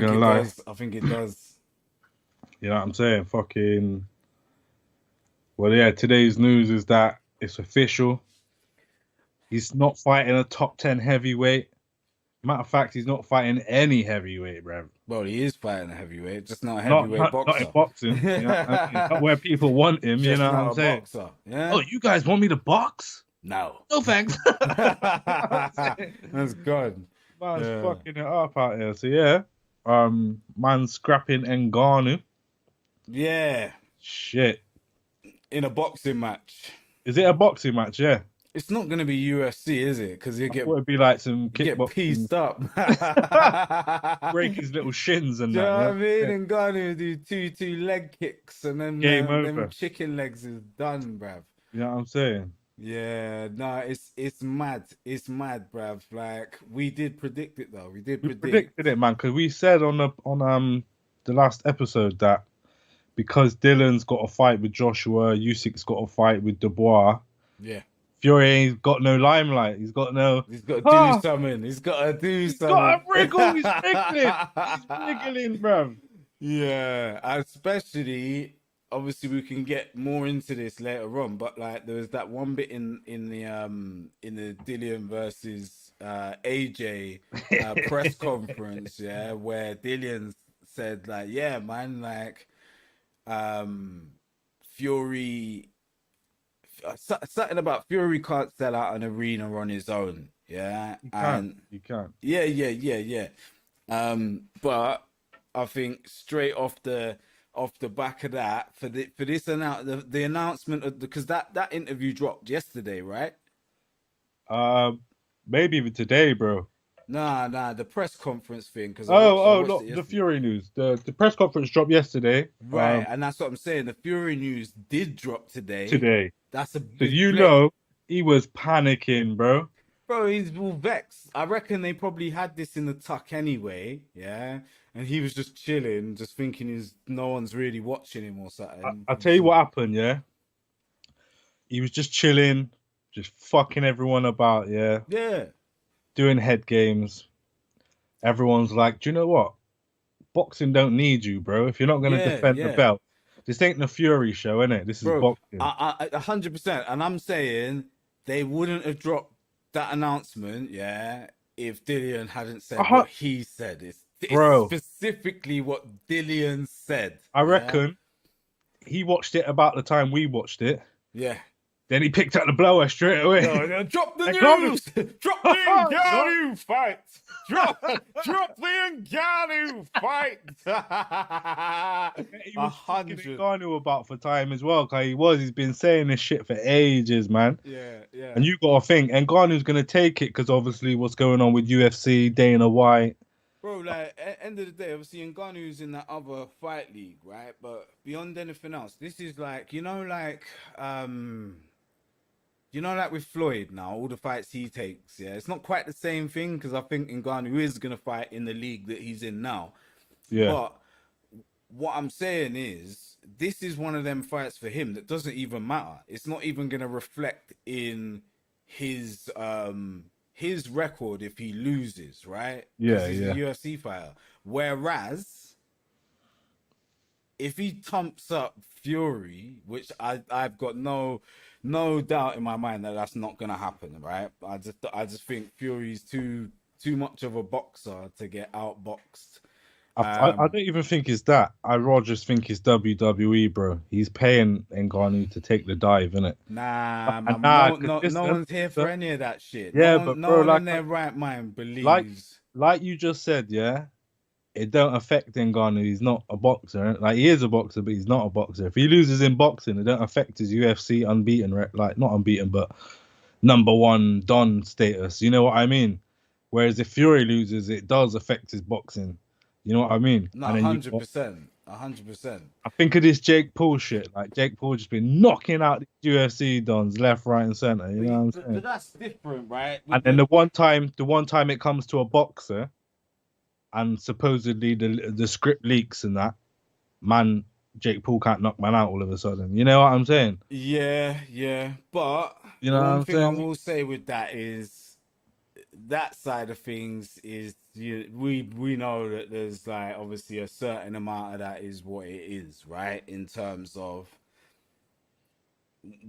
Gonna it lie. does. I think it does. You know what I'm saying? Fucking. Well, yeah. Today's news is that it's official. He's not fighting a top 10 heavyweight. Matter of fact, he's not fighting any heavyweight, bro. Well, he is fighting a heavyweight, just not a Not, heavyweight not not in boxer. boxing. You know what I mean? Not where people want him. You Just know what not I'm a saying? boxer. Yeah. Oh, you guys want me to box? No. No thanks. You know what I'm saying? That's good. Man's Yeah. fucking it up out here. So yeah, man's scrapping Ngannou. Yeah. Shit. In a boxing match. Is it a boxing match? Yeah. It's not going to be UFC, is it? Because I thought it'd be like some you get kickboxing, pieced up. break his little shins and Do you that. know what I Yeah. mean? Yeah. And Ghana do two leg kicks, and then Game them over. chicken legs is done, bruv. You know what I'm saying? Yeah, no, it's mad. It's mad, bruv. Like we did predict it though. We did We predict. predicted it, man, because we said on the last episode that because Dylan's got a fight with Joshua, Usyk's got a fight with Dubois. Yeah. Fury ain't got no limelight. He's got no. He's got to Ah! do something. He's got to do He's something. got a wriggle. He's wriggling. He's wriggling, bro. Yeah, especially obviously we can get more into this later on, but like there was that one bit in the Dillian versus AJ press conference, yeah, where Dillian said like, yeah, man, like Fury something about Fury can't sell out an arena on his own, yeah, You and can't. You can't. yeah. But I think straight off the back of that for this the announcement of because that interview dropped yesterday, right? Maybe even today, bro. Nah, the press conference thing because I Oh, watched not it the yesterday. Fury news. The press conference dropped yesterday. Right, and that's what I'm saying. The Fury news did drop today. Today. That's a So he was panicking, bro. bro. He's all vexed. I reckon they probably had this in the tuck anyway. Yeah, and he was just chilling, just thinking no one's really watching him or something. I'll tell you what happened. Yeah, he was just chilling, just fucking everyone about. Yeah, Yeah. doing head games. Everyone's like, do you know what? Boxing don't need you, bro. If you're not gonna defend the Yeah. belt, this ain't the Fury show, innit? This is Bro, boxing. 100%. And I'm saying they wouldn't have dropped that announcement, yeah, if Dillian hadn't said what he said. It's Bro. specifically what Dillian said. I reckon he watched it about the time we watched it. Yeah. Then he picked up the blower straight away. No, drop the Ngannou. news! Drop the Ngannou fight! Drop the Ngannou fight! He was fucking Ngannou about for time as well, because he's been saying this shit for ages, man. Yeah. And you got to think, Ngannou's going to take it because obviously what's going on with UFC, Dana White. Bro, like, at the end of the day, obviously Ngannou's in that other fight league, right? But beyond anything else, this is like, like with Floyd now, all the fights he takes, yeah, it's not quite the same thing because I think Ngannou is going to fight in the league that he's in now. Yeah. But what I'm saying is, this is one of them fights for him that doesn't even matter. It's not even going to reflect in his record if he loses, right? Yeah, he's yeah. a UFC fighter. Whereas, if he tumps up Fury, which I've got no doubt in my mind that that's not gonna happen, right? I just think Fury's too much of a boxer to get outboxed. I don't even think it's that. I rather just think it's WWE, bro. He's paying Ngannou to take the dive, innit? Nah, man, no one's here for any of that shit. Yeah, no but no bro, one like in their right mind believes. like you just said, yeah, it don't affect Ngannou. He's not a boxer. Like he is a boxer, but he's not a boxer. If he loses in boxing, it don't affect his UFC unbeaten, like not unbeaten, but #1 Don status. You know what I mean? Whereas if Fury loses, it does affect his boxing. You know what I mean? No, 100%. 100%. I think of this Jake Paul shit. Like Jake Paul just been knocking out the UFC dons left, right, and center. You know what I'm saying? But that's different, right? And then the one time it comes to a boxer, and supposedly the script leaks and that, man, Jake Paul can't knock man out all of a sudden. You know what I'm saying? Yeah. But You know one what I'm thing I saying? will say with that is that side of things is we know that there's like obviously a certain amount of that is what it is, right? In terms of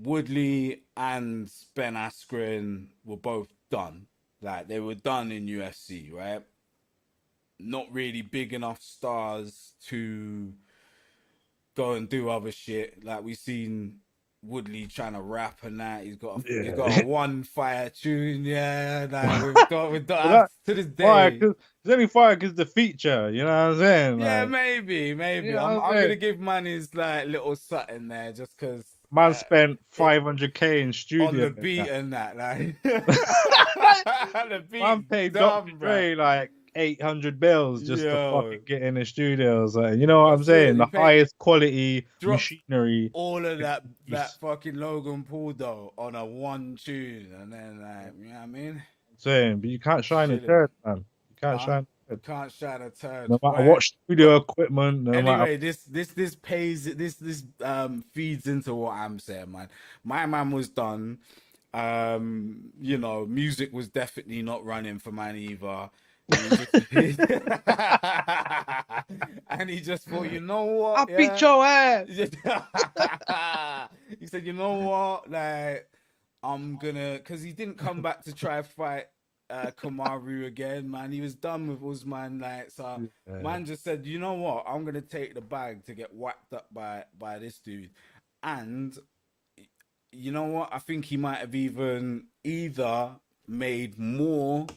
Woodley and Ben Askren were both done. Like they were done in UFC, right? Not really big enough stars to go and do other shit. Like we seen Woodley trying to rap and that. He's got a Yeah. one fire tune, yeah. Like we've But done that to this fire, day. cause it's only fire because the feature. You know what I'm saying? Yeah, Like, maybe, you maybe. know what I'm I'm gonna saying? give man his like little something there just because Man spent it 500K in on studio the and beat that. and that like the Man beat's paid Dr. dumb, bro. Dre like 800 bills just to fucking Yo, get in the studios. Like, you know what I'm that's it. saying? He The paid highest quality dropped machinery all of can that produce. fucking Logan Paul though on a one tune, and then like you know what I mean, Saying, but you can't shine a chilling, turd, man. You can't huh? shine a turd. Can't shine a turd. No matter Why? what studio But equipment, no matter. anyway, this pays this feeds into what I'm saying, man. My man was done. You know, music was definitely not running for man either. And he just and he just thought, you know what, I beat yeah. your ass. He said, you know what, like I'm gonna, because he didn't come back to try fight Kamaru again, man. He was done with Usman, like so. Yeah. Man just said, you know what, I'm gonna take the bag to get whacked up by this dude, and you know what, I think he might have even either made more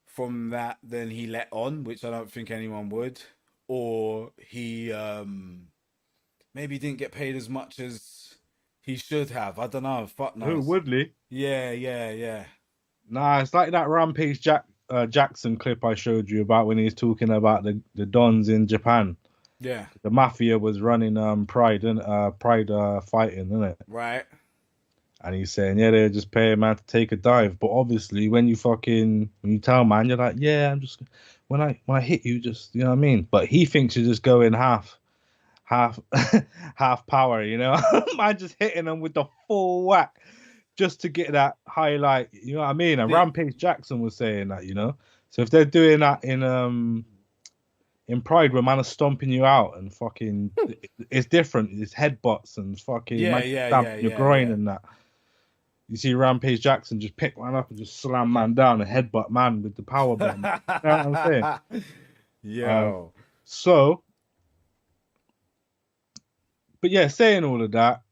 from that than he let on, which I don't think anyone would, or he maybe didn't get paid as much as he should have. I don't know. Fuck Who, knows. Woodley? Yeah, yeah, yeah. Nah, it's like that Rampage Jackson clip I showed you about when he's talking about the Dons in Japan. Yeah. The mafia was running Pride and Pride fighting, isn't it? Right. And he's saying, yeah, they just pay a man to take a dive. But obviously, when you tell man, you're like, yeah, I'm just when I hit you, just you know what I mean. But he thinks you're just going half half power, you know. Man just hitting them with the full whack just to get that highlight, you know what I mean. And The Rampage Jackson was saying that, you know. So if they're doing that in Pride where man are stomping you out and fucking it's different. It's headbutts and fucking yeah, man yeah, yeah, stamping your yeah, groin yeah. and that. You see Rampage Jackson just pick man up and just slam man down and headbutt man with the power bomb. You know what I'm saying? Um, Yo. so, but yeah, saying all of that,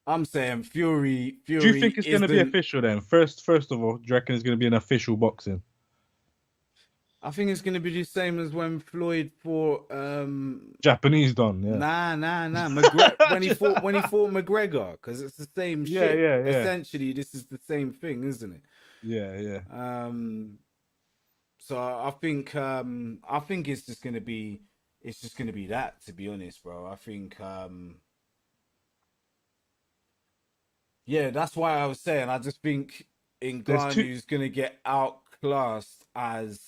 I'm saying Fury do you think it's going to be isn't. official then? First of all, do you reckon it's going to be an official boxing? I think it's gonna be the same as when Floyd fought Japanese done, yeah. nah. When he fought McGregor, because it's the same Yeah, shit. yeah, yeah. Essentially, this is the same thing, isn't it? Yeah, yeah. So I think it's just gonna be that, to be honest, bro. I think yeah, that's why I was saying I just think There's two. Ngannou's gonna get outclassed as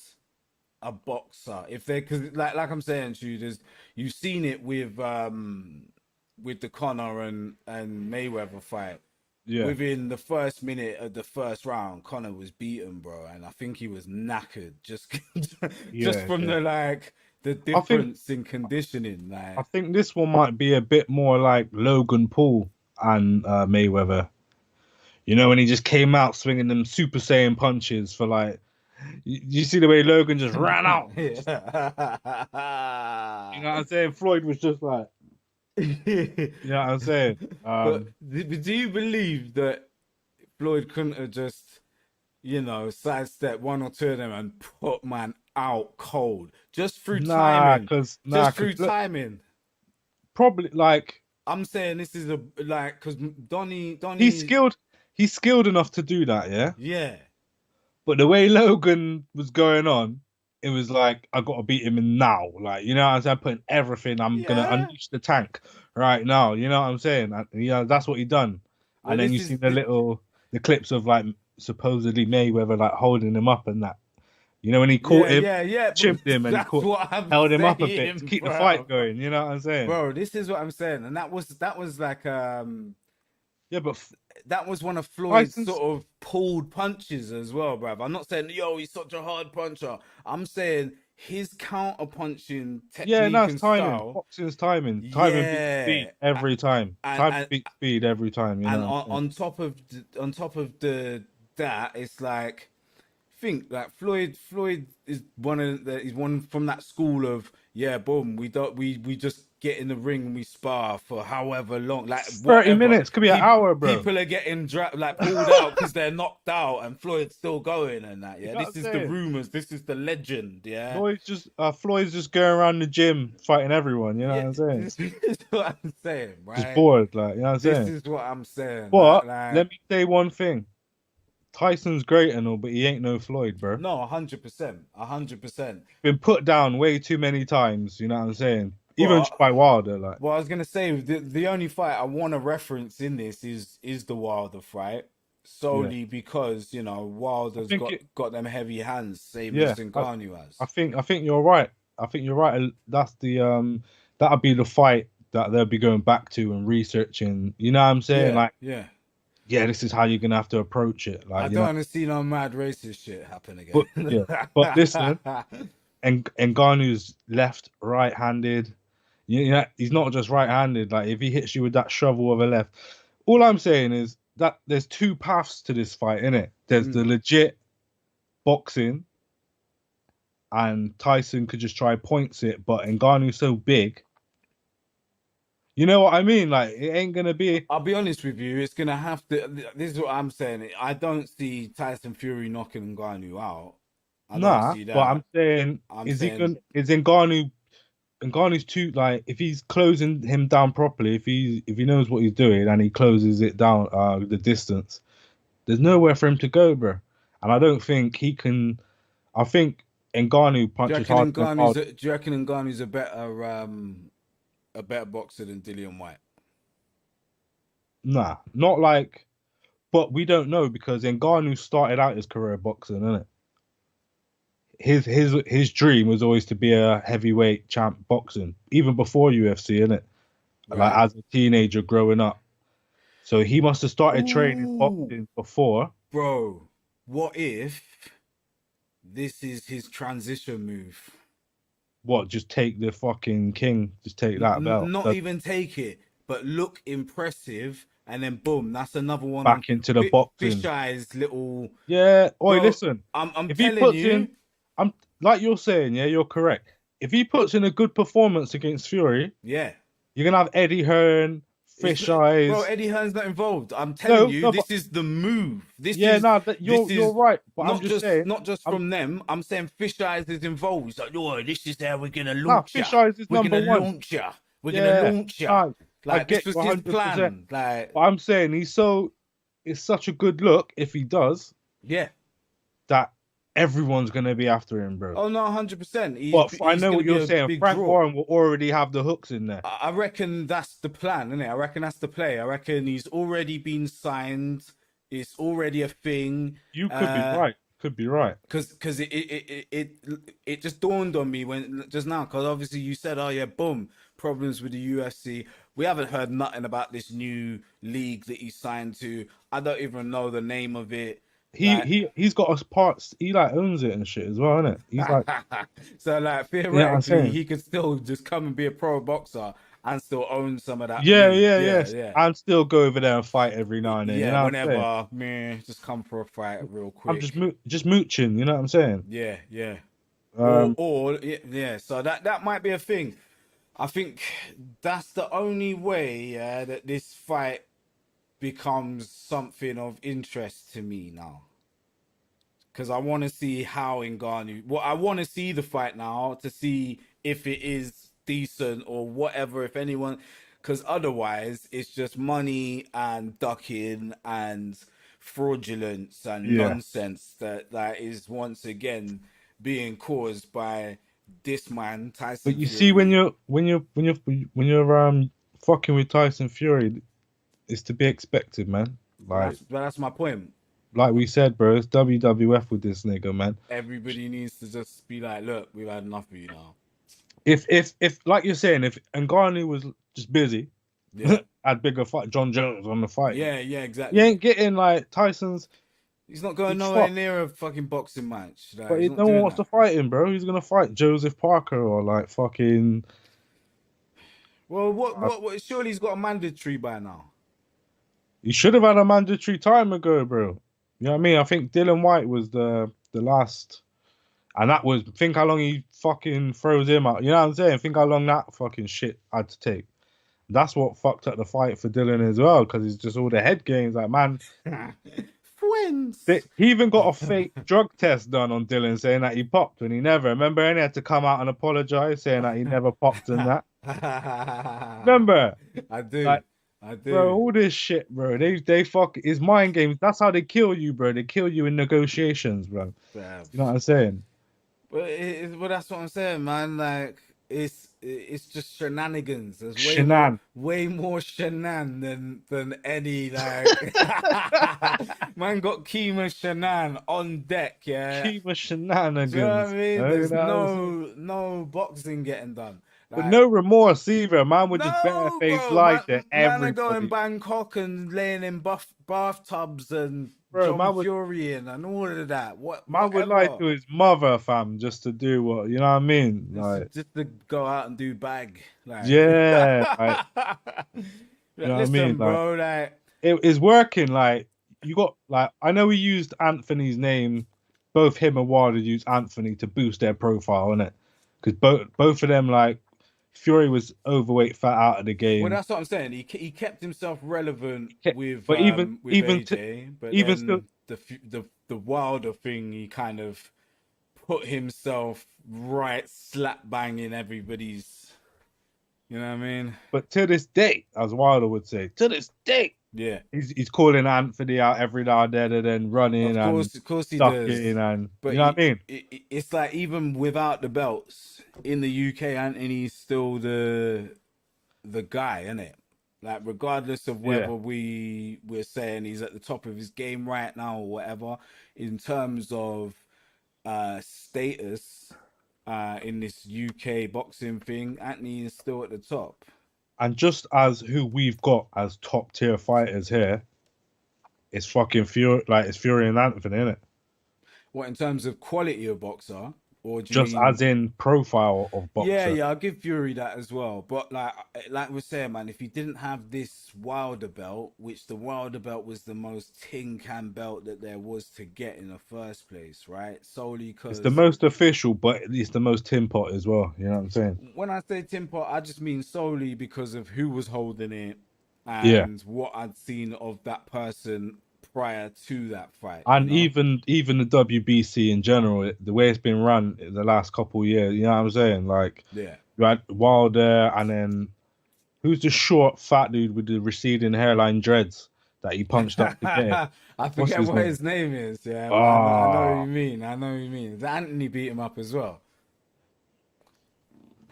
a boxer if they, because like I'm saying to you, there's, you've seen it with the Conor and Mayweather fight. Yeah, Within the first minute of the first round, Conor was beaten, bro, and I think he was knackered just just yeah, from yeah. the the I think difference in conditioning. I Like, think this one might be a bit more like Logan Paul and Mayweather. You know, when he just came out swinging them Super Saiyan punches for like, you see the way Logan just ran out. Just, you know what I'm saying? Floyd was just like, you know what I'm saying? but do you believe that Floyd couldn't have just, you know, sidestep one or two of them and put man out cold just through nah, timing? cause nah, Just cause through timing. probably like I'm saying this is a like, because he's Donny, skilled, he's skilled enough to do that, yeah. yeah, But the way Logan was going on, it was like I got to beat him in now. Like, you know what I'm saying? Putting everything, I'm gonna yeah. unleash the tank right now. You know what I'm saying? And, yeah, that's what he done. Well, And then you see the clips of like supposedly Mayweather like holding him up and that. You know when he caught yeah, him, yeah, yeah. But chipped him, and he that's caught what I'm held him up a bit to saying, keep the bro. fight going. You know what I'm saying? Bro, this is what I'm saying, and that was like Yeah, but That was one of Floyd's Tyson's. sort of pulled punches as well, bruv. I'm not saying, yo, he's such a hard puncher. I'm saying his counter punching Yeah, no, technique it's and timing. style. Boxing's timing. Timing beats speed Yeah. every time. And Timing and beats speed every time. You and know what I'm saying? on top of the that, it's like think like Floyd is one of the he's one from that school of yeah, boom, we don't we just get in the ring and we spar for however long, like 30 whatever. minutes could be an hour, bro. People are getting like pulled out because they're knocked out, and Floyd's still going and that. You Yeah, know what I'm this is the saying? rumors. This is the legend. Yeah, Floyd's just going around the gym fighting everyone. You know yeah. what I'm saying? This is what I'm saying, Just right? bored, like you know what I'm This saying. is what I'm saying. But Like let me say one thing: Tyson's great and all, but he ain't no Floyd, bro. no, 100%, 100%. Been put down way too many times. You know what I'm saying? Even But just by Wilder, like well, I was gonna say the only fight I want to reference in this is the Wilder fight, yeah. solely because you know I Wilder's think it. got them heavy hands, same as Yeah, Ngannou has. I think you're right. I think you're right. That's the that'll be the fight that they'll be going back to and researching. You know what I'm saying? Yeah, Like, yeah. yeah, this is how you're gonna have to approach it. I Like, you don't know. want to see no mad racist shit happen But again. yeah, but listen, and Ngannou's left, right-handed. You know, he's not just right-handed. Like, if he hits you with that shovel of a left, all I'm saying is that there's two paths to this fight, innit? There's the Mm. legit boxing, and Tyson could just try points it, but Ngannou's so big. You know what I mean? Like, it ain't gonna be. I'll be honest with you, it's gonna have to. This is what I'm saying. I don't see Tyson Fury knocking Ngannou out. I don't Nah, see but I'm that. saying, I'm is he saying gonna? Is Ngannou's too, like, if he's closing him down properly, if he knows what he's doing and he closes it down the distance, there's nowhere for him to go, bro. And I don't think he can. I think Ngannou punches harder than Wilder. Do you reckon Ngannou's a better boxer than Dillian White? Nah, not like. But we don't know because Ngannou started out his career boxing, innit? His dream was always to be a heavyweight champ boxing, even before UFC, innit? Like Right. as a teenager growing up. So he must have started training Ooh, boxing before. bro. What if this is his transition move? What? Just take the fucking king. Just take that belt. Not even take it, but look impressive, and then boom, that's another one on Back into the boxing. Fisheye's little Yeah. Oi, bro. listen. I'm If he telling puts you, in, I'm like you're saying, yeah, you're correct. If he puts in a good performance against Fury, yeah. you're gonna have Eddie Hearn, It's Fish bro, Eyes. Eddie Hearn's not involved. I'm telling No, you, no, but this is the move. yeah, no, that This you're is right. But I'm just saying, not just I'm from them. I'm saying Fish Eyes is involved. He's like, oh, this is how we're gonna nah, launch ya. Fish Eyes is We're number gonna one. launch ya. We're gonna Yeah, launch ya. nah, I Like this get was his 100%. plan. Like But I'm saying it's such a good look if he does yeah. that everyone's gonna be after him, bro. Oh no, 100%. But I He's know gonna what be you're a saying. big Frank draw. Warren will already have the hooks in there. I reckon that's the plan, isn't it? I reckon that's the play. I reckon he's already been signed. It's already a thing. You could be right. Could be right. Because it just dawned on me when just now, because obviously you said, oh yeah, boom, problems with the UFC. We haven't heard nothing about this new league that he signed to. I don't even know the name of it. Like He's got us parts. He like owns it and shit as well, innit? He's like, so like you know what I'm theoretically saying? he could still just come and be a pro boxer and still own some of that Yeah, league. yeah, Yeah, yes. yeah. And still go over there and fight every now and then. You Yeah, know what I'm saying? whenever, man, just come for a fight real I'm quick. just mooching. You know what I'm saying? Yeah, yeah. Um, Or yeah. So that might be a thing. I think that's the only way, yeah, that this fight becomes something of interest to me now. Because I want to see how Ngannou. Well, I want to see the fight now to see if it is decent or whatever. If anyone, because otherwise it's just money and ducking and fraudulence and yeah. nonsense that is once again being caused by this man But Tyson you see, when Fury. you're fucking with Tyson Fury, it's to be expected, man. That's my point. Like we said, bro, it's WWF with this nigga, man. Everybody needs to just be like, look, we've had enough of you now. If like you're saying, if Ngannou was just busy, Yeah. Had bigger fight. John Jones on the fight. Yeah, yeah, You exactly. ain't getting like Tyson's. He's not going He's nowhere fucked. near a fucking boxing match. Like, But he's not no one doing wants to that. fight him, bro. He's gonna fight Joseph Parker or like fucking. Well, what? Surely he's got a mandatory by now. He should have had a mandatory time ago, bro. You know what I mean? I think Dylan White was the last, and that was think how long he fucking throws him out. You know what I'm saying? Think how long that fucking shit had to take. That's what fucked up the fight for Dylan as well, because it's just all the head games. Like, man, Friends. he even got a fake drug test done on Dylan saying that he popped when he never. Remember, and he had to come out and apologize saying that he never popped and that. Remember, I do. like, I bro, do. all this shit, bro. They fuck. It's mind games. That's how they kill you, bro. They kill you in negotiations, bro. Yeah. You know what I'm saying? But that's what I'm saying, man. Like it's just shenanigans. There's Shinan. way more than any like. Man got Kima Shanan on deck, yeah. Keep the Do you know what I shenanigans. mean? You There's know what I'm saying? no boxing getting done. But Like no remorse either. Man would just no, barefaced bro, lie to man are going everybody. Bangkok and laying in bathtubs and Bro, John Fury and all of that. man would lie Whatever. to his mother, fam, just to do what you know what I mean? Like, Just to go out and do bag, like. yeah, like you know what I mean? Listen, Like bro, like. it is working. Like you got like I know we used Anthony's name, both him and Wilder used Anthony to boost their profile, innit? Because both of them like Fury was overweight, fat out of the Well, game. that's what I'm saying. He kept himself relevant But with AJ, but even still, then the Wilder thing, he kind of put himself right slap bang in everybody's. You know what I mean? but to this day, as Wilder would say, to this day, Yeah. he's calling Anthony out every now and then running and Of course he does. ducking and But you know what I mean. it's like even without the belts in the UK, Anthony's still the guy, isn't it? Like regardless of Yeah, whether we're saying he's at the top of his game right now or whatever, in terms of status in this UK boxing thing, Anthony is still at the top. and just as who we've got as top tier fighters here, it's fucking Fury, like it's Fury and Anthony, innit? What in terms of quality of boxer, or do you Just mean? as in profile of Yeah, boxer. yeah, I'll give Fury that as well. But like we're saying, man, if he didn't have this Wilder belt, which the Wilder belt was the most tin can belt that there was to get in the first place, right? Solely It's the because most official, but it's the most tin pot as well. You know what I'm saying? when I say tin pot, I just mean solely because of who was holding it Yeah. and what I'd seen of that person prior to that fight. You And know? even the WBC in general, the way it's been run in the last couple of years, you know what I'm saying? Like Yeah. you had Wilder, and then who's the short fat dude with the receding hairline dreads that he punched up to get it? I What's forget his what name? his name is, yeah, but I know what Ah, you mean. I know what you mean. Anthony beat him up as well.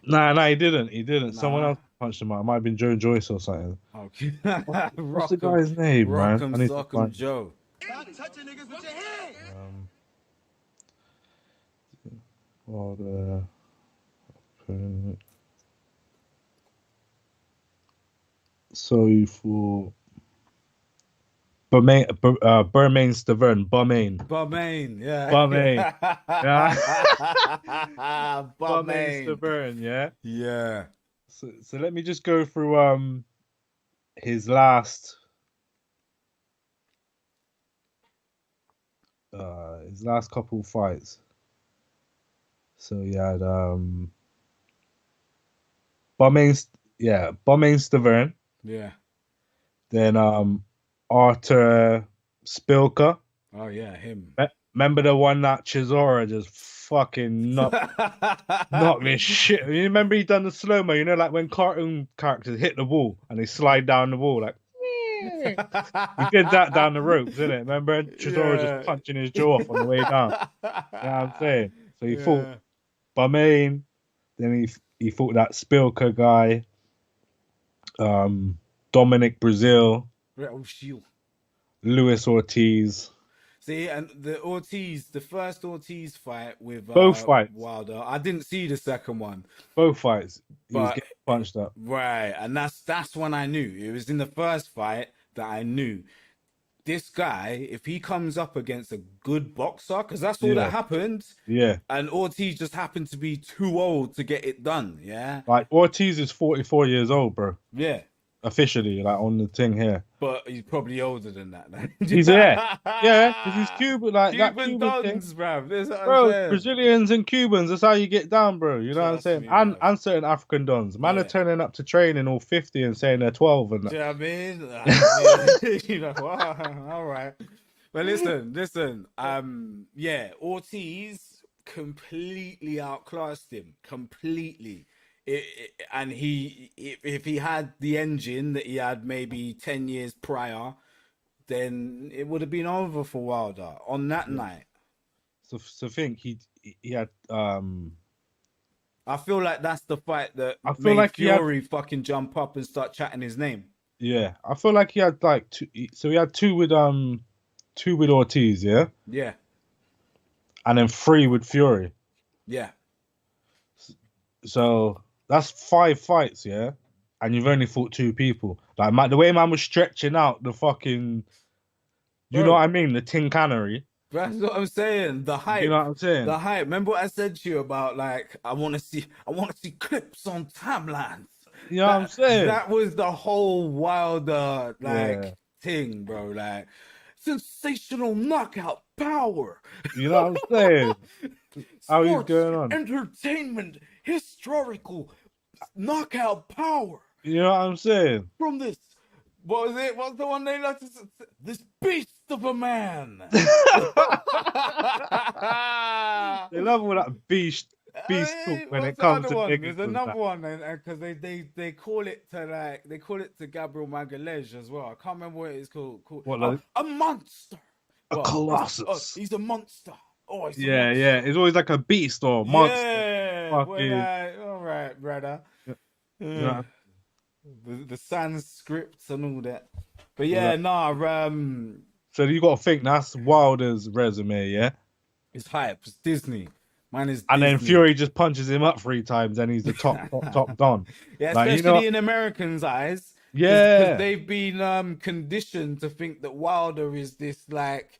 nah, he didn't. He didn't. Someone Nah. else punched him out. It might have been Joe Joyce or something. Okay. What's the guy's name, man? I Rock'em need to Sock'em find. Joe. Stop touching niggas with your hand. Um, Wilder. So for Bermain Stavern, Balmain, yeah. Balmain, yeah, Balmain Balmain. Stavern, yeah. Yeah. So let me just go through his last couple fights. So he had Balmain Stavern, Yeah. then Arthur Spilka. Oh yeah, him. Remember the one that Chisora just fucking knocked me shit. You remember he done the slow mo, you know, like when cartoon characters hit the wall and they slide down the wall, like he did that down the ropes, didn't it? Remember Chisora just Yeah. punching his jaw off on the way down. You know what I'm saying? So he fought Yeah. Balmain, then he fought that Spilka guy, Dominic Brazil, Oh, shoot. Luis Ortiz. See, and the first Ortiz fight with Both fights. Wilder, I didn't see the second one, Both fights, he was but getting punched up. right, and that's when I knew. It was in the first fight that I knew this guy, if he comes up against a good boxer, because that's all that happened. Yeah. And Ortiz just happened to be too old to get it done. Yeah. Like Ortiz is 44 years old, bro. Yeah. Officially, like on the thing here. But he's probably older than that. He's yeah, because he's Cuban, like that Cuban Cuban dons, thing. bro. Brazilians and Cubans, that's how you get down, bro. You know what I'm saying? And certain African dons. Man are turning up to training all 50 and saying they're 12 and that. Do you know what I mean? You know, wow, all right. But listen. Yeah, Ortiz completely outclassed him. Completely. And if he had the engine that he had maybe 10 years prior, then it would have been over for Wilder on that night. So think he had I feel like that's the fight that I feel made like Fury fucking jump up and start chatting his name. Yeah, I feel like he had like two. So he had two with Ortiz, yeah, and then 3 with Fury. Yeah. So that's 5 fights, yeah, and you've only fought 2 people. Like the way man was stretching out the fucking, you know what I mean, the tin cannery. That's what I'm saying. The hype. You know what I'm saying? The hype. Remember what I said to you about like I want to see Clips on timelines. You know what I'm saying? That was the whole Wilder thing, bro. Like sensational knockout power. You know what I'm saying? How he's Sports, going on? Entertainment, historical knockout power. You know what I'm saying? From this, what was it? What's the one they like to say? This beast of a man. They love all that beast talk when it comes to niggas. There's another one, because they call it to Gabriel Magalhaes as well. I can't remember what it's called. What, like, a monster, a colossus. He's a monster. Oh, he's yeah, a monster. yeah. It's always like a beast or a monster. Yeah, all right, brother. Yeah. The Sanskrit and all that. But yeah, So you got to think that's Wilder's resume, yeah. It's hype. It's Disney. Mine is. And Disney. then Fury just punches him up 3 times, and he's the top don. Yeah, like, especially in Americans' eyes. Yeah, because they've been conditioned to think that Wilder is this like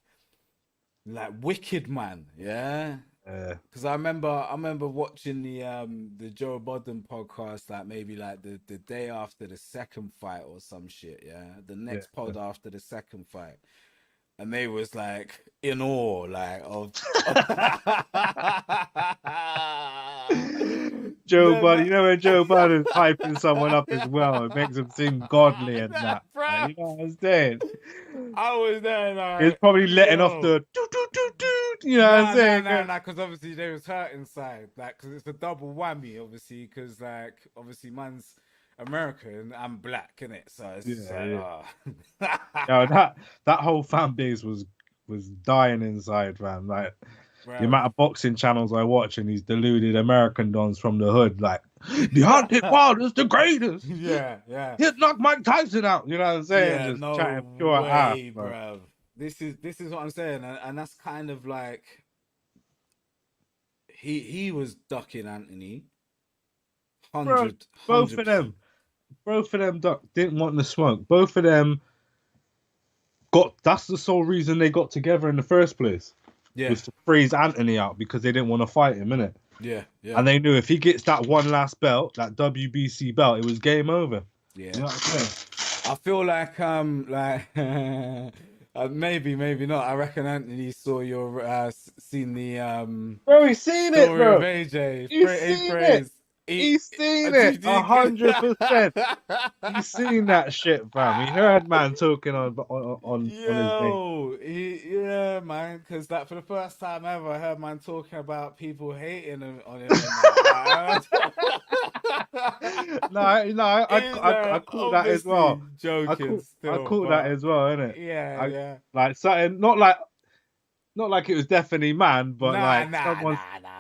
wicked man. Yeah. Because I remember watching the Joe Budden podcast, like maybe like the day after the second fight or some shit. Yeah, the next pod after the second fight. And they was like in awe, like of Joe Budden. You know when Joe Budden's hyping someone up as well, it makes him seem godly and that. Like, you know what I'm saying? I was there, like, he's probably letting off the you know what I'm saying? No, because obviously they was hurt inside, like, because it's a double whammy, obviously, because like obviously man's American and black, innit? So it's just that whole fan base was dying inside, man. Like the amount of boxing channels I watch and these deluded American dons from the hood, like Deontay Wilder's the greatest. Yeah. He'd knock Mike Tyson out. You know what I'm saying? Yeah, just no chatting pure ass, bro. This is what I'm saying, and that's kind of like he was ducking Anthony. 100. Both of them didn't want the smoke. Both of them that's the sole reason they got together in the first place. Yeah. Was to freeze Anthony out because they didn't want to fight him, innit? Yeah. And they knew if he gets that one last belt, that WBC belt, it was game over. Yeah. You know what I'm saying? I feel like maybe not. I reckon Anthony saw seen the Bro, he's seen it, bro. Of AJ. He's seen it. He's seen it 100%. He's seen that shit, fam. He heard man talking on his thing. Yeah, man. Because that for the first time ever, I heard man talking about people hating on him. I caught that as well. I caught that as well, innit? Yeah. Like something, not like not like it was definitely man, but like Nah.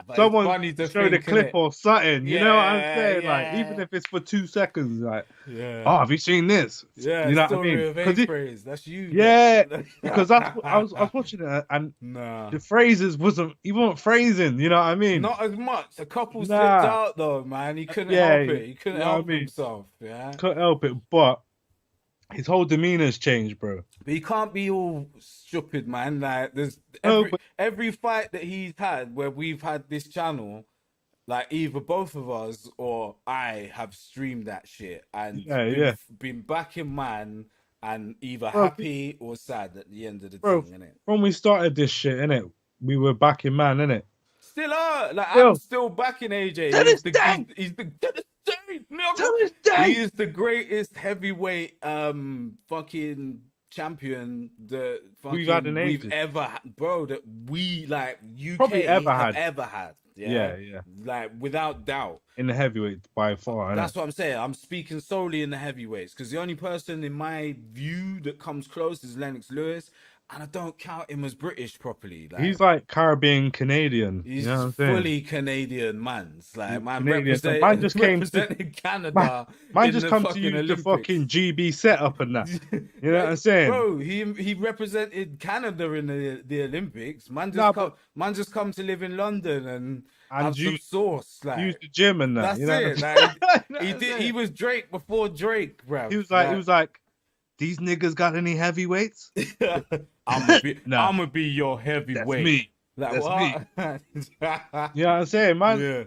But it's someone funny to showed a think, clip innit? or something. You know what I'm Yeah, saying? Like even yeah, if it's for 2 seconds, like, yeah, oh, have you seen this? yeah. You know what I mean? Story of A Because phrase. That's you, yeah, man. because I was watching it and Nah, the phrases he wasn't phrasing. You know what I mean? not as much. A couple slipped Nah, out though, man. He couldn't yeah, help you it. He couldn't know what I help mean? himself. Yeah. Couldn't help it, but his whole demeanor's changed, bro. But he can't be all stupid, man. Like there's No, every but every fight that he's had where we've had this channel, like either both of us or I have streamed that shit and yeah, yeah, been back in man and either bro, happy or sad at the end of the bro. thing, innit? When we started this shit, innit, we were back in man, innit? Still are like I'm Still, still backing AJ. to He's this the day, he's the to this day, nigga. to this He day. is the greatest heavyweight fucking champion that We've had fucking in we've ages. ever had, bro. That we like Probably UK ever have had. ever had. Yeah, yeah. Like without doubt. In the heavyweight by far, innit? That's what I'm saying. I'm speaking solely in the heavyweights because the only person in my view that comes close is Lennox Lewis, and I don't count him as British properly. Like He's like Caribbean Canadian. he's You know what I'm saying? fully Canadian, man's like He's man Canadian. And man just came to representing Canada. man in just the come to fucking use the Olympics. fucking GB setup and that. You know what I'm saying? Bro, he represented Canada in the Olympics. Man just Nah, man just come to live in London and have some use sauce. Like use the gym and that. that's You know it. what I'm Like saying? You know he what I'm did. saying? He was Drake before Drake, bro. He was like, these niggas got any heavyweights? Nah, I'm gonna be your that's heavyweight. me. Like That's what? You know what I'm saying, man? Yeah.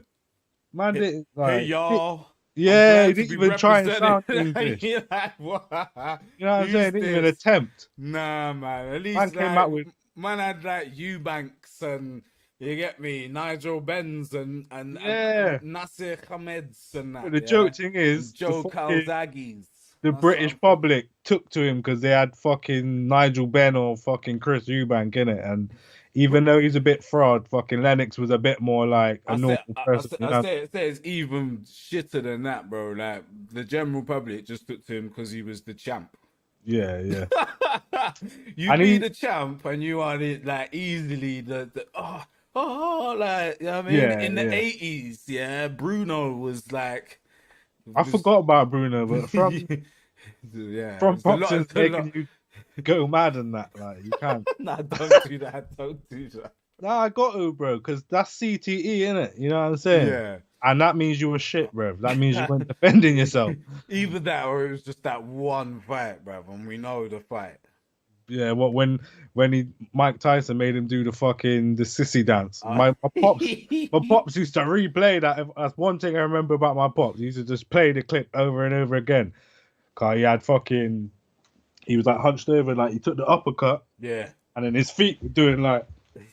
Man didn't like. Hey y'all. Yeah, I'm he glad to didn't be even try and sound represented. English. You Like, what? know what I'm Who's saying? He didn't even this? attempt. Nah, man. At least Man came like, out with man had like Eubanks and you get me, Nigel Benz and Yeah. Nasir Hameds and that. But the yeah? joke thing is, And Joe the fucking- Calzaghes. the That's British what public took to him because they had fucking Nigel Benn or fucking Chris Eubank in it, and even though he's a bit fraud, fucking Lennox was a bit more like a normal person. You know? I say it's even shitter than that, bro. Like the general public just took to him because he was the champ. Yeah, yeah. You And be he- the champ and you are like easily the like you know what I mean Yeah, in the yeah. 80s, yeah. Bruno was like I forgot about Bruno, but from yeah, from it's a lot- boxing it's a lot- making you go mad and that, like you can't. Nah, don't do that. Don't do that. Nah, I got to, bro, because that's CTE, innit? You know what I'm saying? Yeah. And that means you were shit, bro. That means you weren't defending yourself. Either that or it was just that one fight, bro. And we know the fight. Yeah, what when Mike Tyson made him do the sissy dance. My pops used to replay that. That's one thing I remember about my pops. He used to just play the clip over and over again. Cause he was like hunched over, like he took the uppercut, Yeah. and then his feet were doing like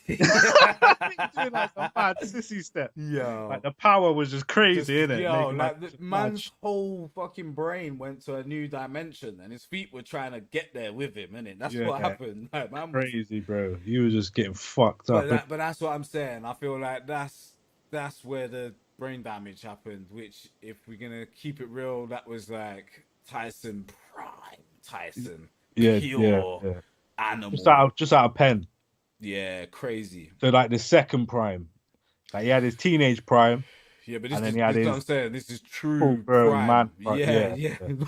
doing like some bad sissy step. Yo. Like the power was just crazy, innit? Yo, Making, like the mad man's whole fucking brain went to a new dimension, and his feet were trying to get there with him, innit? That's what Yeah. happened. Like, man was, crazy, bro. You were just getting fucked up. but that's what I'm saying. I feel like that's where the brain damage happened. Which, if we're gonna keep it real, that was like Tyson prime Tyson, Yeah, pure yeah. animal. Just out of pen. Yeah, crazy. So like the second prime, like he had his teenage prime. Yeah, but this And then is he had this is what his I'm saying. This is true full-grown prime. man prime. Yeah. Yeah. Know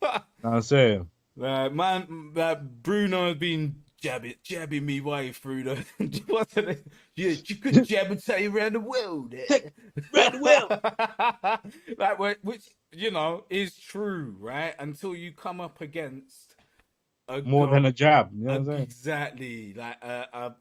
what I'm saying? Man, that Bruno has been jabbing me way through the. What's it? Yeah, you could jab and tell you around the world. Around the world. Which is true, right? Until you come up against More than a jab. You know what I'm saying? exactly like a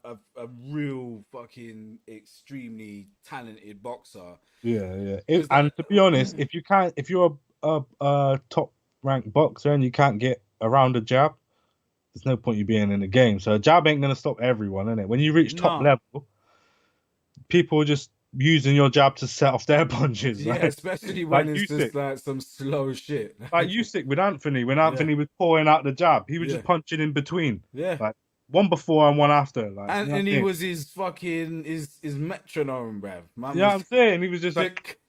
real fucking extremely talented boxer. Yeah. And to be honest, if you're a top ranked boxer and you can't get around a jab, there's no point you being in the game. So a jab ain't gonna stop everyone, innit? When you reach top No. level, people are just using your jab to set off their punches. Yeah, Like, especially when like it's Usyk. just like some slow shit. like Usyk with Anthony, when Anthony was pouring out the jab, he was Yeah. just punching in between. Yeah. Like one before and one after. Like, you know what I'm And he saying? was his fucking his metronome, bruv. Man Yeah, I'm was saying he was just like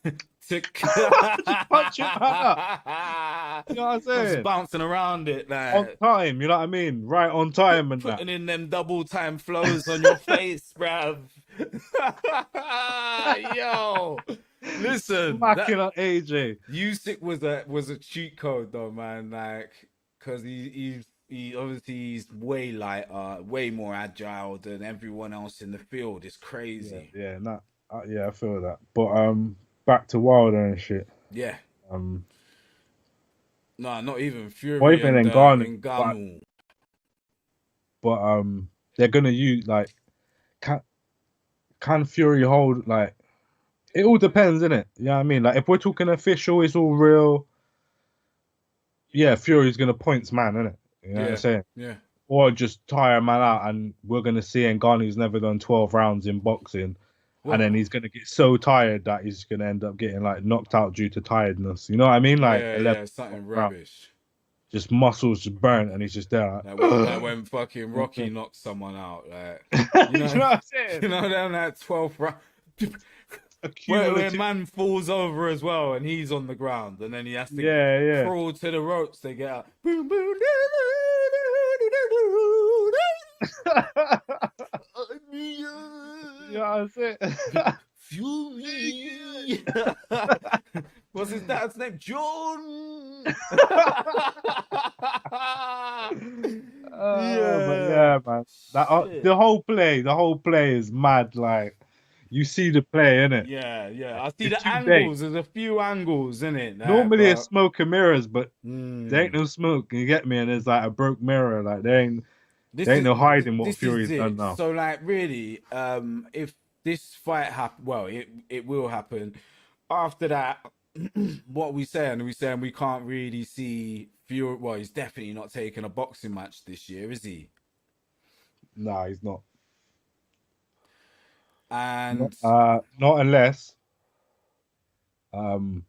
tick, tick. punch it back You know what I'm I'm just saying? bouncing around it, On like time, you know what I mean? Right on time and that. putting in them double time flows on your face, bruv. Yo, listen, Smacking that at AJ. Usyk was a cheat code though, man. Like, cause he obviously he's way lighter, way more agile than everyone else in the field. It's Yeah, crazy. yeah, nah, yeah, I feel that. But back to Wilder and shit. Yeah. Um, No, not even or Fury even and Ngannou, Ngannou. but they're gonna use like can can Fury hold like it all depends, innit? You know what I mean? Like if we're talking official, it's all real. Yeah, Fury's gonna points man, innit? You know what I'm Yeah, saying? yeah. Or just tire a man out, and we're gonna see Ngannou's never done 12 rounds in boxing, and Well, then he's gonna get so tired that he's gonna end up getting like knocked out due to tiredness. You know what I mean? Like yeah, 11 yeah, something rounds, rubbish. just muscles just burnt, and he's just there. Like when fucking Like, Rocky knocks someone out, like you know what I'm saying? you know them that 12th round. Where Accumulative. man falls over as well and he's on the ground and then he has to Yeah, yeah. crawl to the ropes to get out. Boom, boom, You know what I'm saying? Fury. What's his dad's name? John. But yeah, man. Shit. The whole play is mad. Like you see the play, innit? Yeah, yeah. I see It's the too big. angles. There's a few angles in it. Normally it's smoke and mirrors, but there ain't Mm. no smoke. You get me? And there's like a broke mirror. Like there ain't no hiding what This is Fury's done it. now. So like really, if this fight happen, well, it will happen. After that, what we saying? Are we saying we can't really see Fury? Well, he's definitely not taking a boxing match this year, is he? Nah, he's not. And Not unless um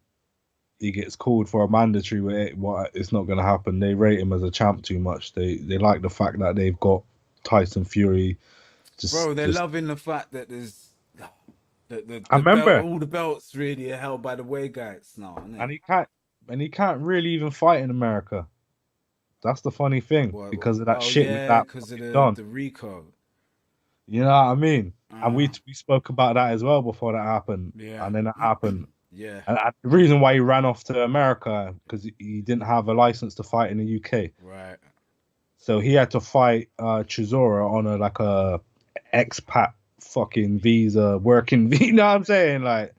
he gets called for a mandatory. What it's not going to happen. They rate him as a champ too much. They like the fact that they've got Tyson Fury. bro, they're Just loving the fact that there's I the belt, remember, all the belts really are held by the way guys now, isn't and it? he can't really even fight in America. That's the funny thing because of that Oh shit with yeah, that because of fucking Don. the Rico. You know what I mean? And Uh, we spoke about that as well before that happened. Yeah. And then that happened. Yeah. And the reason why he ran off to America because he didn't have a license to fight in the UK. Right. So he had to fight Chisora on a expat fucking visa, working visa. You know what I'm saying? Like,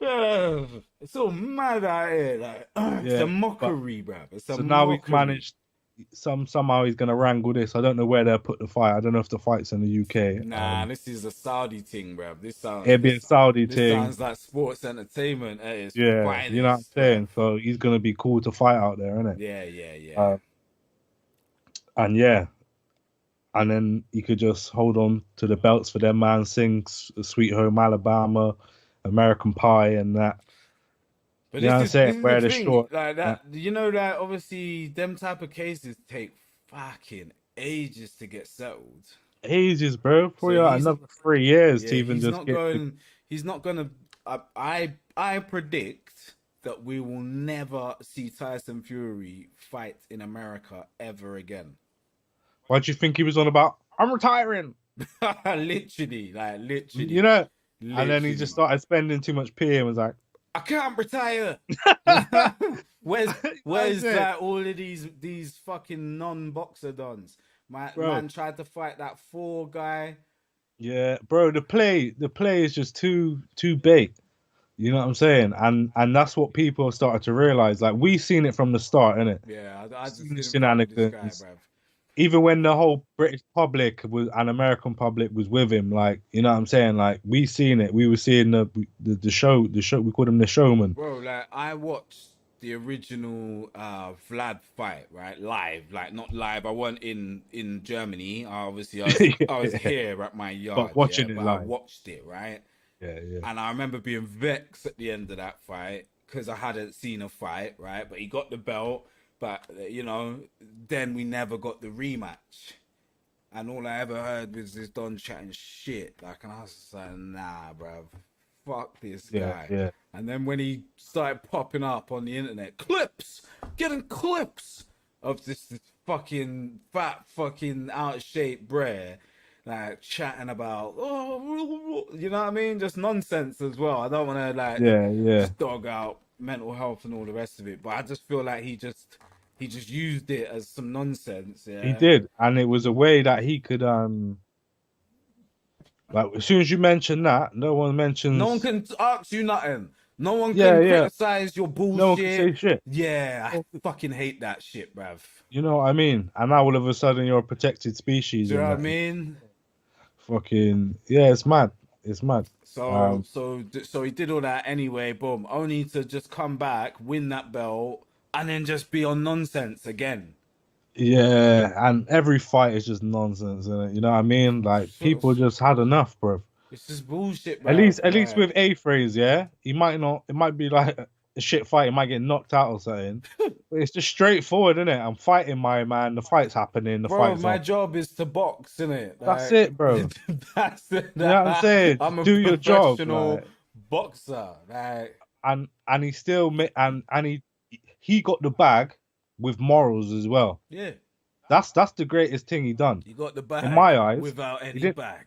It's so mad out here. Like, it's yeah. a mockery, bruv. It's a So now he's mockery. managed. Somehow he's gonna wrangle this. I don't know where they'll put the fight. I don't know if the fight's in the UK. Nah, this is a Saudi thing, bruv. It'd be a Saudi this thing. sounds like sports entertainment at its Yeah, finest, you know what I'm saying. bruv. So he's gonna be cool to fight out there, isn't it? Yeah, yeah, yeah. And yeah, and then he could just hold on to the belts for them, man. Sing Sweet Home Alabama, American Pie, and that. But You know what I'm this saying? is Wear the the thing, short. like that. You know that obviously them type of cases take fucking ages to get settled. Ages, bro. Probably So like he's another 3 years yeah, to even he's just not get. going. He's not gonna. I predict that we will never see Tyson Fury fight in America ever again. What do you think he was on about? I'm retiring. Literally, like literally. You know. literally. And then he just started spending too much pee and was like, I can't retire. where's like all of these fucking non-boxer dons? Man tried to fight that 4 guy. yeah, bro, the play is just too bait. You know what I'm saying? And that's what people started to realize. Like we seen it from the start, innit? Yeah, I just Seen the didn't fuck with this guy, shenanigans. bruv. Even when the whole British public and American public was with him, like you know what I'm saying? Like we seen it. We were seeing the show. We called him the showman. Bro, like I watched the original Vlad fight, right? Live. Like not live. I wasn't in Germany. I was here at my yard. But watching it but live. I watched it, right? Yeah, yeah. And I remember being vexed at the end of that fight because I hadn't seen a fight, right? But he got the belt, but you know, then we never got the rematch. And all I ever heard was this Don chatting shit. Like, and I was just like, nah, bruv. Fuck this guy. Yeah. And then when he started popping up on the internet, clips, getting clips of this fucking fat, fucking out of shape Brer, like chatting about, you know what I mean? Just nonsense as well. I don't want to like Yeah. just dog out mental health and all the rest of it, but I just feel like he just used it as some nonsense. He Yeah, did, and it was a way that he could like as soon as you mention that, no one no one mentions. can ask you nothing. No one Yeah, can yeah. criticize your No one can say bullshit. shit. Yeah, I fucking hate that shit, bruv. You know what I mean? And now all of a sudden you're a protected species Do you know and what I that. mean? Fucking yeah, it's mad. It's mad. So he did all that anyway, boom, only to just come back, win that belt, and then just be on nonsense again. Yeah, and every fight is just nonsense, innit? You know what I mean? Like people just had enough, bro. It's just bullshit, At bro. least with A phrase, yeah, he might not. It might be like a shit fight. He might get knocked out or something. But it's just straightforward, isn't it? I'm fighting my man. The fight's happening. The Bro, fight's my on. job is to box, innit? That's it, bro. That's it. You know what I'm saying? I'm a Do your job, professional like, boxer. Like, and he still and he got the bag with morals as well. yeah, That's the greatest thing he done. you got the bag In my eyes, without any didn't- bag.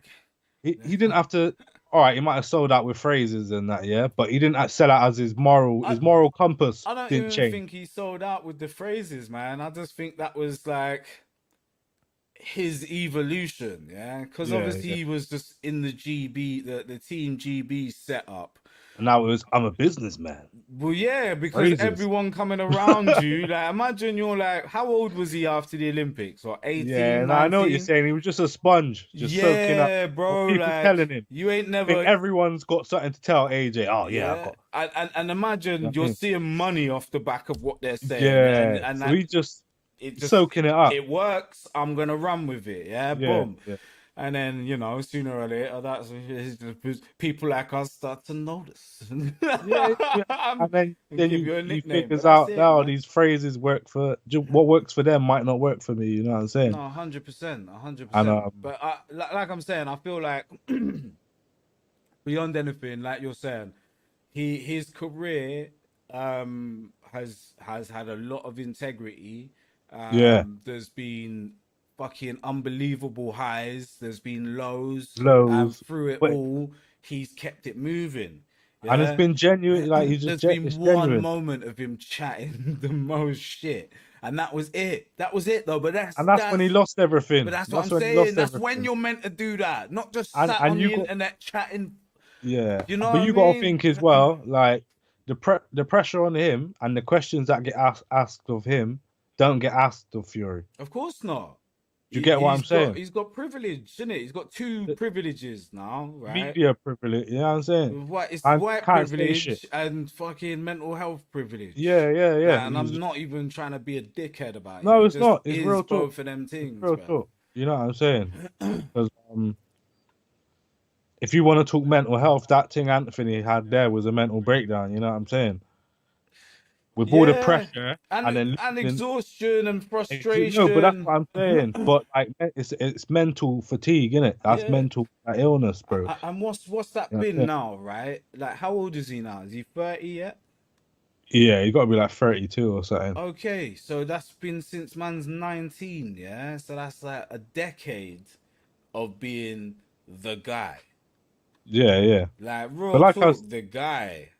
He didn't have to. All right, he might have sold out with phrases and that, yeah, but he didn't sell out as his moral compass I don't didn't even change. think he sold out with the phrases, man. I just think that was like his evolution, yeah. Because Yeah, obviously yeah. he was just in the GB, the Team GB setup. And now it was, I'm a businessman. Well, yeah, because Phrases. everyone coming around you, like, imagine you're like, how old was he after the Olympics? Or 18, Yeah, 19? I know what you're saying. He was just a sponge, just soaking up. Yeah, bro. What people Like, telling him. you ain't I never. think everyone's got something to tell AJ. Oh yeah, I got. And imagine you're seeing money off the back of what they're saying. Yeah, and so that, he just it just soaking it up. It works. I'm gonna run with it. Yeah, boom. Yeah. And then, you know, sooner or later, people like us start to notice. And then give you you a nickname, figures but out that's it, now man. these phrases work for what works for them might not work for me. You know what I'm saying? No, 100%, 100%. And, But like I'm saying, I feel like beyond anything, like you're saying, his career has had a lot of integrity. Yeah. There's been fucking unbelievable highs. There's been lows. Lows. And through it But- all, he's kept it moving. And it's yeah? been genuine. Like he's just There's been it's one genuine. moment of him chatting the most shit, and that was it. That was it, though. But that's when he lost everything. But that's what I'm when he saying. lost That's everything. when you're meant to do that, not just And- sat and on you the got- internet chatting. Yeah, You know but what you I gotta mean? think as well, like the pressure on him and the questions that get asked of him don't get asked of Fury. Of course not. You get what I'm saying? He's got privilege, isn't it? He's got two privileges now, right? Media privilege, you know what I'm saying? It's And white can't say privilege shit. and fucking mental health privilege. Yeah. And I'm not even trying to be a dickhead about it. No, It it's just not. It's is real talk. both of them things. Real man. talk. You know what I'm saying? Because if you want to talk mental health, that thing Anthony had there was a mental breakdown. You know what I'm saying? With all the Yeah. pressure And then exhaustion and frustration. No, but that's what I'm saying. But like, it's mental fatigue, innit? That's Yeah. mental illness, bro. And what's that Yeah, been yeah. now, right? Like, how old is he now? Is he 30 yet? Yeah, you got to be like 32 or something. Okay, so that's been since man's 19, yeah? So that's like a decade of being the guy. Yeah. Like, real But like talk, I was- the guy.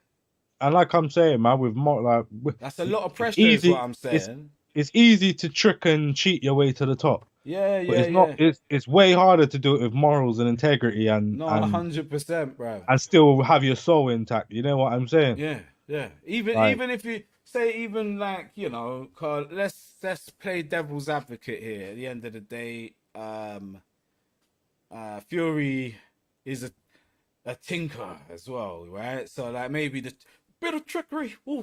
And like I'm saying, man, with more like That's a lot of it's pressure, is easy- what I'm saying. it's easy to trick and cheat your way to the top. Yeah, But it's not. It's way harder to do it with morals and integrity No, and 100%, bro. still have your soul intact. You know what I'm saying? Yeah. Even Like- even if you say, even like, you know, let's play devil's advocate here. At the end of the day, Fury is a tinker as well, right? So like maybe the bit of trickery. Ooh.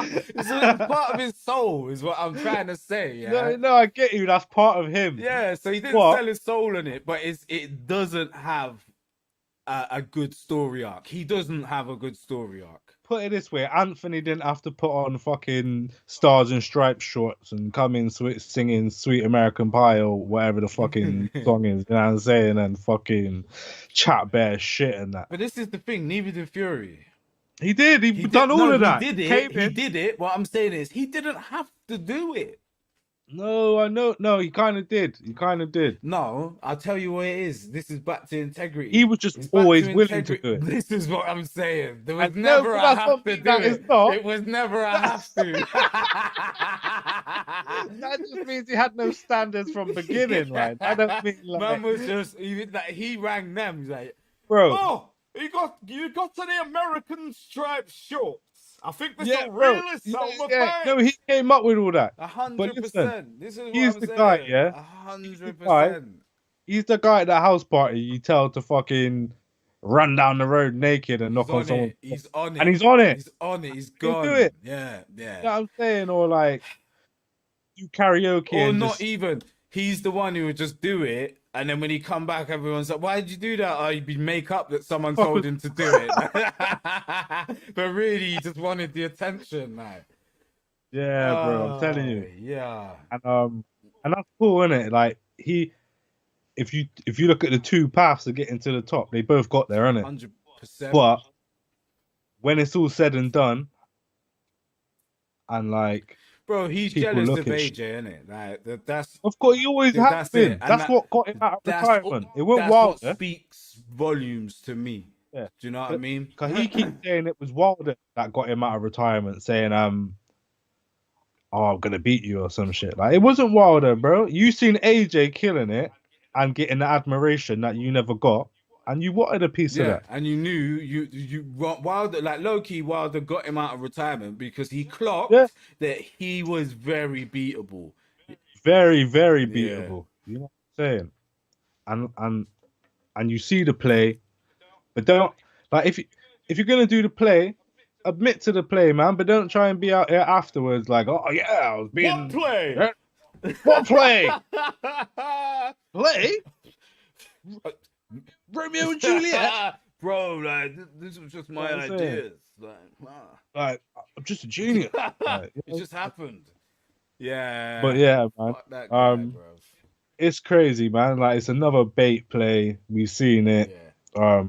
It's part of his soul, is what I'm trying to say. Yeah. No, I get you. That's part of him. Yeah, so he didn't What? sell his soul in it, but it doesn't have a good story arc. He doesn't have a good story arc. Put it this way, Anthony didn't have to put on fucking Stars and Stripes shorts and come in singing Sweet American Pie or whatever the fucking song is, you know what I'm saying, and fucking chat bear shit and that. But this is the thing, neither did Fury. He did. He done all of that. He did it. He did it. What I'm saying is, he didn't have to do it. No, I know. No, he kind of did. He kind of did. No, I'll tell you what it is. This is back to integrity. He was just It's back always to willing to integrity. do it. This is what I'm saying. There was And never no, a that's have not to me, do that it. is not. It was never a have to. That just means he had no standards from beginning, right? I don't mean like, Man was just even like he rang them. He's like, bro. "Oh, you got any American striped shorts? I think this Yeah, will bro. really sell the Yeah. thing." No, he came up with all that. 100%. This is what He's I'm the saying. guy, yeah? He's the guy. 100%. He's the guy at that house party you tell to fucking run down the road naked and knock on someone. He's on it. And he's on it. He's on it. He's He'll gone. do it. Yeah, You know yeah. what I'm saying? Or like do karaoke Or and not just even. He's the one who would just do it, and then when he come back, everyone's like, "Why did you do that?" Oh, he'd be make up that someone told him to do it. But really, he just wanted the attention, man. yeah, bro. I'm telling you. Yeah. And that's cool, isn't it? Like if you look at the two paths to getting to the top, they both got there, innit? 100%. But when it's all said and done, and like, Bro, he's people jealous look of at AJ, innit? Like that's of course he always Yeah, has that's been. it. And That's that- what got him out of that's retirement. It went that's Wilder. what speaks volumes to me. Yeah. Do you know what I mean? Because he keeps saying it was Wilder that got him out of retirement, saying, oh, I'm gonna beat you or some shit. Like, it wasn't Wilder, bro. You seen AJ killing it and getting the admiration that you never got, and you wanted a piece of Yeah, that. and you knew you Wilder, like low-key, Wilder got him out of retirement because he clocked Yeah. that he was very beatable. Very, very Yeah. beatable. You know what I'm saying? And you see the play, but don't like if you're gonna do the play, admit to the play, man. But don't try and be out here afterwards like, oh yeah, I was being What play? Yeah. What play? Play? Romeo and Juliet? Bro, like this was just my What I'm saying. ideas. Like, Like, I'm just a genius. Like, it just happened. Yeah. but yeah, man, Fuck that guy, bro. it's crazy, man. Like, it's another bait play. We've seen it. Yeah.